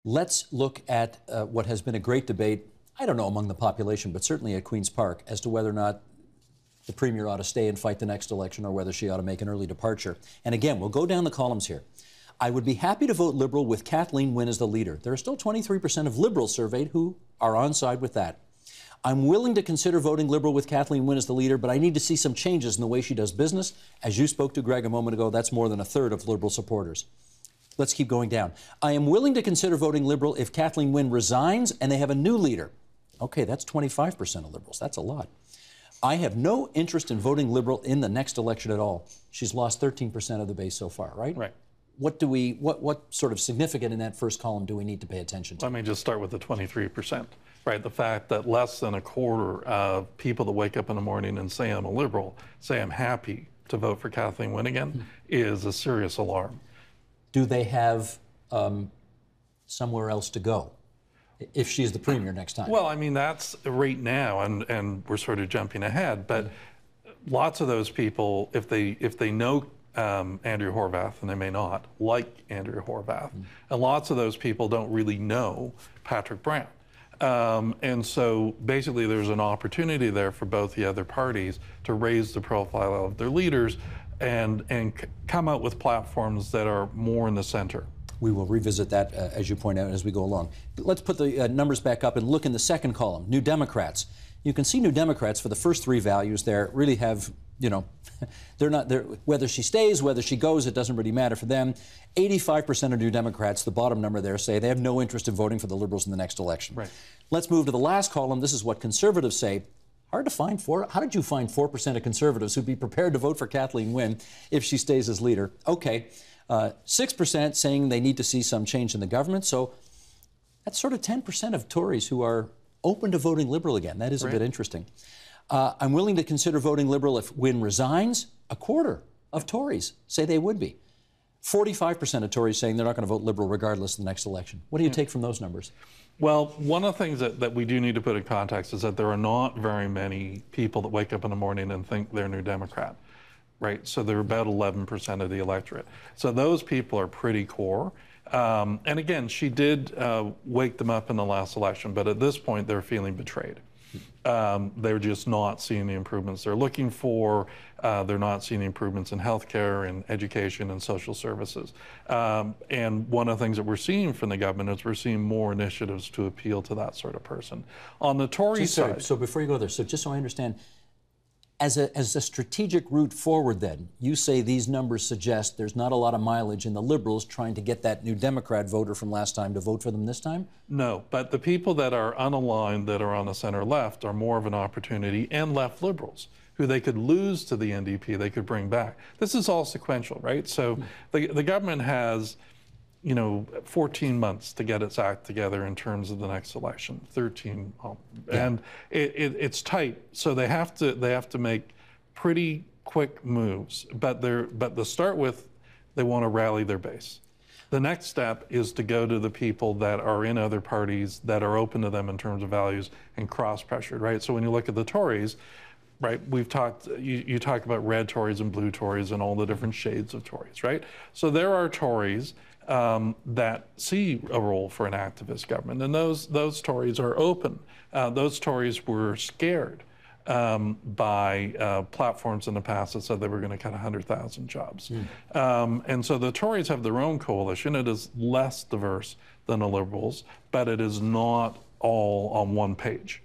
Let's look at what has been a great debate, I don't know among the population, but certainly at Queen's Park, as to whether or not the Premier ought to stay and fight the next election or whether she ought to make an early departure. And again, we'll go down the columns here. I would be happy to vote Liberal with Kathleen Wynne as the leader. There are still 23% of Liberals surveyed who are on side with that. I'm willing to consider voting Liberal with Kathleen Wynne as the leader, but I need to see some changes in the way she does business. As you spoke to, Greg, a moment ago, that's more than a third of Liberal supporters. Let's keep going down. I am willing to consider voting Liberal if Kathleen Wynne resigns and they have a new leader. Okay, that's 25% of Liberals. That's a lot. I have no interest in voting Liberal in the next election at all. She's lost 13% of the base so far, right? Right. What sort of significant in that first column do we need to pay attention to? Let me just start with the 23%, right? The fact that less than a quarter of people that wake up in the morning and say I'm a Liberal, say I'm happy to vote for Kathleen Wynne again, is a serious alarm. Do they have somewhere else to go if she's the Premier next time? Well, I mean, that's right now, and we're sort of jumping ahead, but lots of those people, if they know Andrea Horwath, and they may not like Andrea Horwath, and lots of those people don't really know Patrick Brown. And so basically there's an opportunity there for both the other parties to raise the profile of their leaders and come out with platforms that are more in the center. We will revisit that, as you point out, as we go along. Let's put the numbers back up and look in the second column, New Democrats. You can see New Democrats for the first three values there really have, you know, whether she stays, whether she goes, it doesn't really matter for them. 85% of New Democrats, the bottom number there, say they have no interest in voting for the Liberals in the next election. Right. Let's move to the last column. This is what Conservatives say. Hard to find. How did you find 4% of Conservatives who'd be prepared to vote for Kathleen Wynne if she stays as leader? Okay. 6% saying they need to see some change in the government. So that's sort of 10% of Tories who are open to voting Liberal again. That is a bit interesting. I'm willing to consider voting Liberal if Wynne resigns. A quarter of Tories say they would be. 45% of Tories saying they're not going to vote Liberal regardless of the next election. What do you take from those numbers? Well, one of the things that we do need to put in context is that there are not very many people that wake up in the morning and think they're New Democrat, right? So they're about 11% of the electorate. So those people are pretty core. And again, she did wake them up in the last election, but at this point, they're feeling betrayed. They're just not seeing the improvements they're looking for. They're not seeing the improvements in healthcare and education and social services. And one of the things that we're seeing from the government is we're seeing more initiatives to appeal to that sort of person. On the Tory side... So before you go there, so just so I understand, as a strategic route forward then, you say these numbers suggest there's not a lot of mileage in the Liberals trying to get that New Democrat voter from last time to vote for them this time? No, but the people that are unaligned, that are on the center left, are more of an opportunity, and left Liberals, who they could lose to the NDP, they could bring back. This is all sequential, right? So the government has, 14 months to get its act together in terms of the next election, 13, and it's tight. So they have to make pretty quick moves. But to start with, they want to rally their base. The next step is to go to the people that are in other parties that are open to them in terms of values and cross-pressured, right? So when you look at the Tories, right, we've talked, you talk about red Tories and blue Tories and all the different shades of Tories, right? So there are Tories that see a role for an activist government, and those Tories are open. Those Tories were scared by platforms in the past that said they were going to cut 100,000 jobs. And so the Tories have their own coalition. It is less diverse than the Liberals, but it is not all on one page.